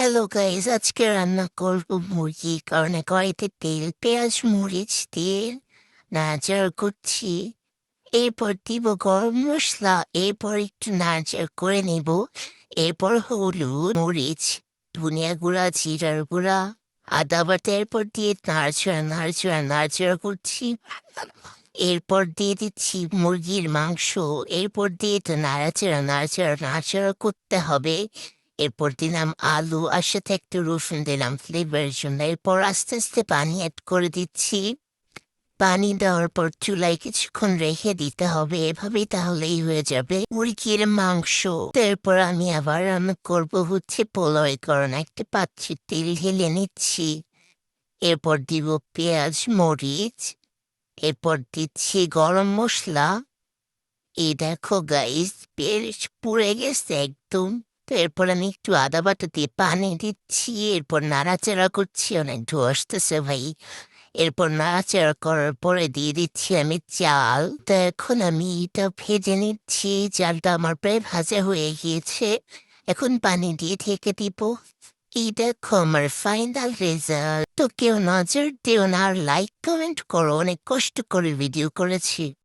Hello guys, আজকে রান্না করবো মুরগি। কারণ কড়াইতে তেল, পেঁয়াজ, মরিচ দিয়ে নাড়াচাড়া করছি। এরপর দিব গরম মশলা, এরপর একটু নাড়াচাড়া করে নেব। এরপর হলুদ, মরিচ, ধনিয়া গুঁড়া, জিরার গুঁড়া, আদা বাটা, এরপর দিয়ে নাড়াচাড়া করছি। এরপর দিয়ে দিচ্ছি মুরগির মাংস। এরপর দিয়ে তো নাড়াচাড়া করতে হবে। এরপর দিলাম আলু, আর সাথে একটু রসুন দিলাম ফ্লেভারের জন্য। এরপর আস্তে আস্তে পানি অ্যাড করে দিচ্ছি। পানি দেওয়ার পর চুলায় কিছুক্ষণ রেখে দিতে হবে, এভাবেই তাহলেই হয়ে যাবে মুরগির মাংস। তারপর আমি আবার রান্না করবো হচ্ছে পোলাও। কারণ একটা পাত্রে তেল ঢেলে নিচ্ছি। এরপর দিব পেঁয়াজ, মরিচ, এরপর দিচ্ছি গরম মশলা। এই দেখো গাইস, বেশ পুড়ে গেছে একদম। তো এরপর আমি একটু আদা বাটা দিয়ে পানি দিচ্ছি। এরপর নাড়াচাড়া করছি, অনেক ধোয়া আসতেছে ভাই। এরপর নাড়াচাড়া করার পরে দিয়ে দিচ্ছি আমি চাল। তো এখন আমি এটা ভেজে নিচ্ছি। চালটা আমার প্রায় ভাজা হয়ে গিয়েছে। এখন পানি দিয়ে ঢেকে দিব। এই দেখো আমার ফাইনাল রেজাল্ট। তো কেউ নজর দিও না, আর লাইক কমেন্ট করো, অনেক কষ্ট করে ভিডিও করেছি।